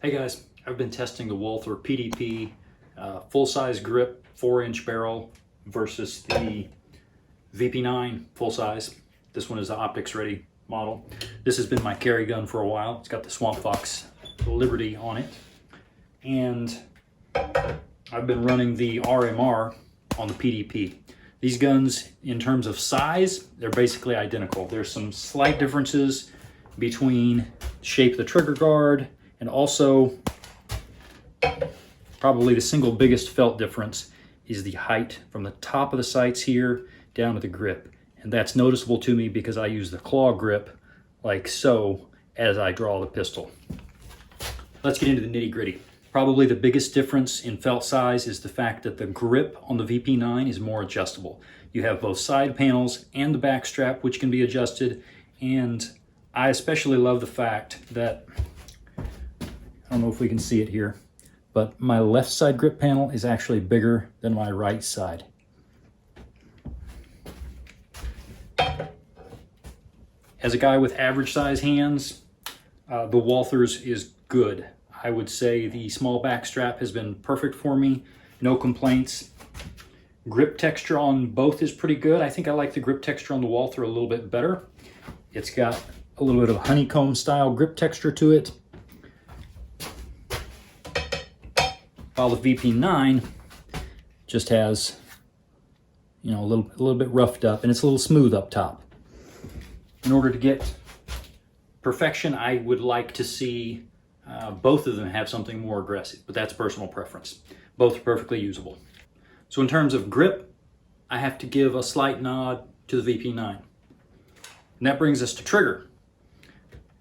Hey guys, I've been testing the Walther PDP full-size grip 4-inch barrel versus the VP9 full-size. This one is the optics ready model. This has been my carry gun for a while. It's got the Swamp Fox Liberty on it. And I've been running the RMR on the PDP. These guns, in terms of size, they're basically identical. There's some slight differences between the shape of the trigger guard, and also probably the single biggest felt difference is the height from the top of the sights here down to the grip. And that's noticeable to me because I use the claw grip like so as I draw the pistol. Let's get into the nitty gritty. Probably the biggest difference in felt size is the fact that the grip on the VP9 is more adjustable. You have both side panels and the back strap, which can be adjusted. And I especially love the fact that, I don't know if we can see it here, but my left side grip panel is actually bigger than my right side. As a guy with average size hands, the Walther's is good. I would say the small back strap has been perfect for me. No complaints. Grip texture on both is pretty good. I think I like the grip texture on the Walther a little bit better. It's got a little bit of honeycomb style grip texture to it, while the VP9 just has, you know, a little bit roughed up, and it's a little smooth up top. In order to get perfection, I would like to see both of them have something more aggressive, but that's personal preference. Both are perfectly usable. So in terms of grip, I have to give a slight nod to the VP9. And that brings us to trigger.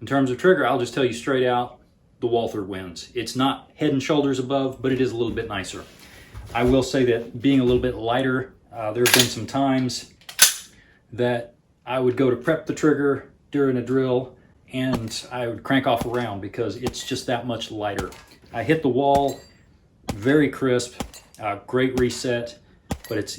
In terms of trigger, I'll just tell you straight out, the Walther wins. It's not head and shoulders above, but it is a little bit nicer. I will say that being a little bit lighter, there have been some times that I would go to prep the trigger during a drill and I would crank off a round because it's just that much lighter. I hit the wall, very crisp, great reset, but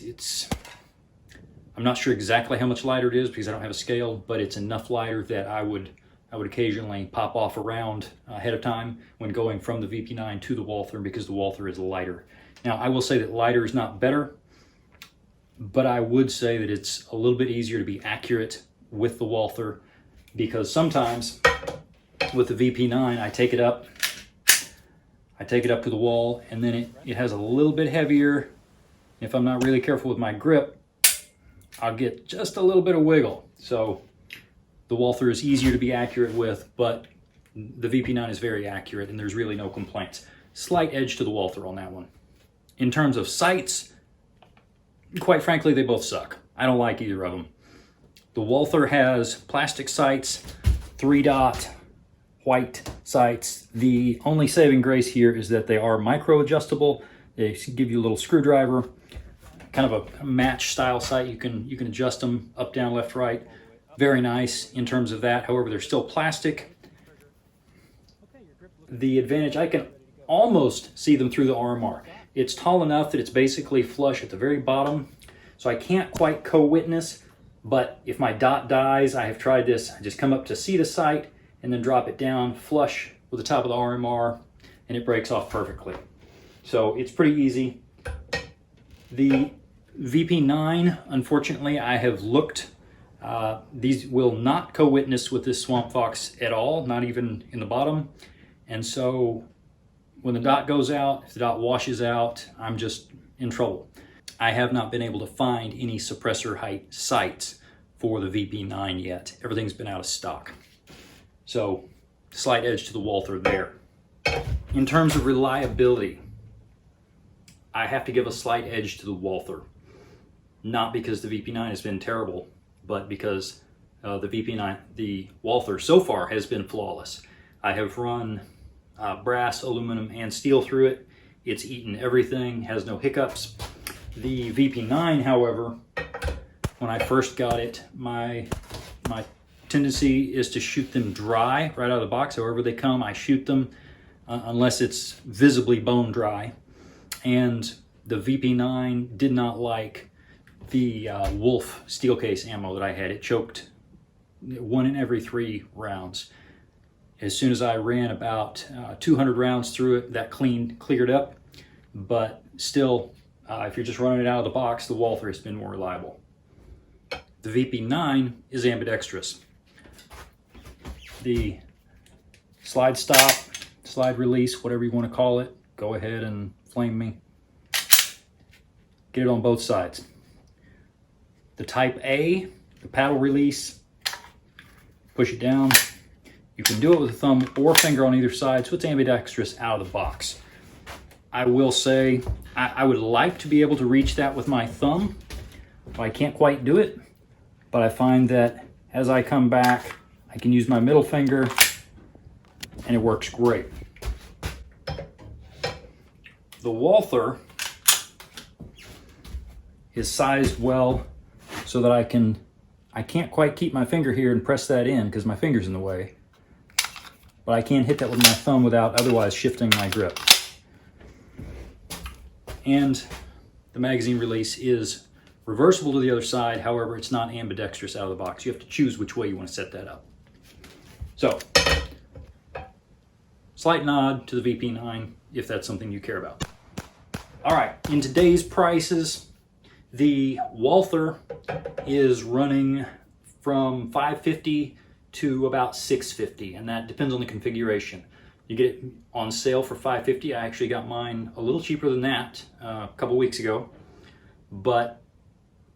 I'm not sure exactly how much lighter it is because I don't have a scale, but it's enough lighter that I would occasionally pop off a round ahead of time when going from the VP9 to the Walther because the Walther is lighter. Now, I will say that lighter is not better, but I would say that it's a little bit easier to be accurate with the Walther because sometimes with the VP9, I take it up to the wall, and then it has a little bit heavier. If I'm not really careful with my grip, I'll get just a little bit of wiggle. So the Walther is easier to be accurate with, but the VP9 is very accurate and there's really no complaints. Slight edge to the Walther on that one. In terms of sights, quite frankly, they both suck. I don't like either of them. The Walther has plastic sights, 3-dot white sights. The only saving grace here is that they are micro adjustable. They give you a little screwdriver, kind of a match style sight. You can adjust them up, down, left, right. Very nice in terms of that. However, they're still plastic. The advantage, I can almost see them through the RMR. It's tall enough that it's basically flush at the very bottom, so I can't quite co-witness, but if my dot dies, I have tried this. I just come up to see the sight and then drop it down flush with the top of the RMR, and it breaks off perfectly. So it's pretty easy. The VP9, unfortunately, I have looked. These will not co-witness with this Swamp Fox at all, not even in the bottom. And so when the dot goes out, if the dot washes out, I'm just in trouble. I have not been able to find any suppressor height sights for the VP9 yet. Everything's been out of stock. So slight edge to the Walther there. In terms of reliability, I have to give a slight edge to the Walther. Not because the VP9 has been terrible, but because the Walther so far has been flawless. I have run brass, aluminum, and steel through it. It's eaten everything, has no hiccups. The VP9, however, when I first got it, my tendency is to shoot them dry right out of the box. However they come, I shoot them unless it's visibly bone dry. And the VP9 did not like the Wolf steel case ammo that I had. It choked 1 in every 3 rounds. As soon as I ran about 200 rounds through it, that cleared up. But still, if you're just running it out of the box, the Walther has been more reliable. The VP9 is ambidextrous. The slide stop, slide release, whatever you want to call it, go ahead and flame me. Get it on both sides. The Type A, the paddle release, push it down. You can do it with a thumb or finger on either side, so it's ambidextrous out of the box. I will say, I would like to be able to reach that with my thumb, but I can't quite do it. But I find that as I come back, I can use my middle finger, and it works great. The Walther is sized well so that I can't quite keep my finger here and press that in because my finger's in the way. But I can hit that with my thumb without otherwise shifting my grip. And the magazine release is reversible to the other side. However, it's not ambidextrous out of the box. You have to choose which way you want to set that up. So, slight nod to the VP9 if that's something you care about. All right, in today's prices, the Walther is running from $550 to about $650, and that depends on the configuration. You get it on sale for $550. I actually got mine a little cheaper than that a couple weeks ago, but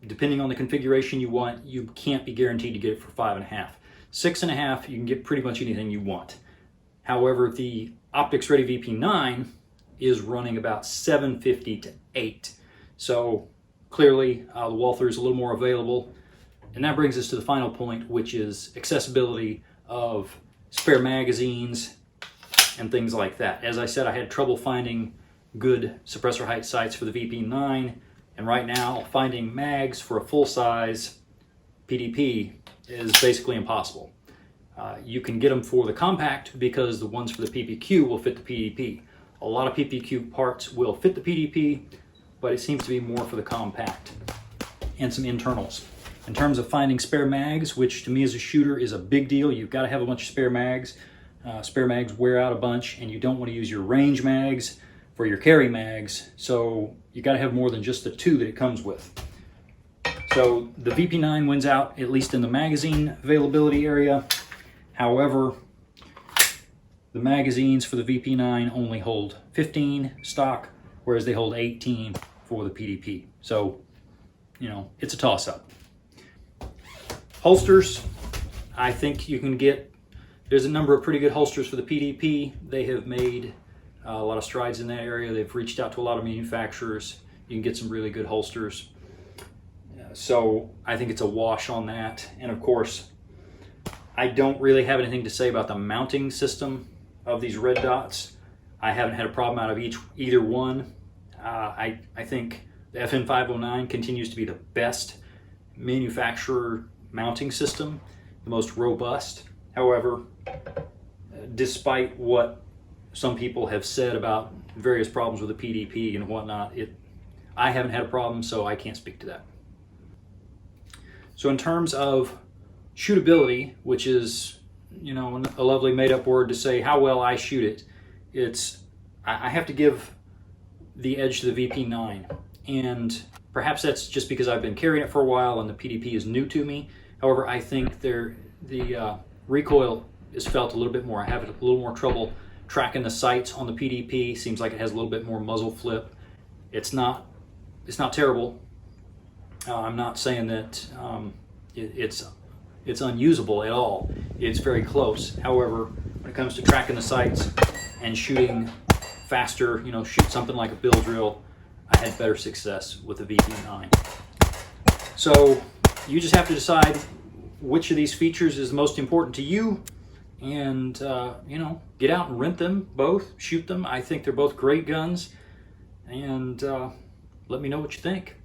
depending on the configuration you want, you can't be guaranteed to get it for $5.50. $6.50, you can get pretty much anything you want. However, the Optics Ready VP9 is running about $750 to $8. So clearly, the Walther is a little more available. And that brings us to the final point, which is accessibility of spare magazines and things like that. As I said, I had trouble finding good suppressor height sights for the VP9, and right now finding mags for a full-size PDP is basically impossible. You can get them for the compact because the ones for the PPQ will fit the PDP. A lot of PPQ parts will fit the PDP, but it seems to be more for the compact and some internals. In terms of finding spare mags, which to me as a shooter is a big deal, you've got to have a bunch of spare mags. Spare mags wear out a bunch, and you don't want to use your range mags for your carry mags, so you got to have more than just the two that it comes with. So the VP9 wins out, at least in the magazine availability area. However, the magazines for the VP9 only hold 15 stock, whereas they hold 18 for the PDP. So, you know, it's a toss-up. Holsters, I think you can get, there's a number of pretty good holsters for the PDP. They have made a lot of strides in that area. They've reached out to a lot of manufacturers. You can get some really good holsters. So I think it's a wash on that. And of course, I don't really have anything to say about the mounting system of these red dots. I haven't had a problem out of either one. I think the FN509 continues to be the best manufacturer mounting system, the most robust. However, despite what some people have said about various problems with the PDP and whatnot, I haven't had a problem, so I can't speak to that. So in terms of shootability, which is, you know, a lovely made-up word to say how well I shoot it, I have to give the edge to the VP9, and perhaps that's just because I've been carrying it for a while and the PDP is new to me. However, I think the recoil is felt a little bit more. I have a little more trouble tracking the sights on the PDP. Seems like it has a little bit more muzzle flip. It's not terrible. I'm not saying that it's unusable at all. It's very close. However, when it comes to tracking the sights and shooting faster, you know, shoot something like a bill drill, I had better success with the VP9. So you just have to decide which of these features is most important to you, and you know, get out and rent them both, shoot them. I think they're both great guns, and let me know what you think.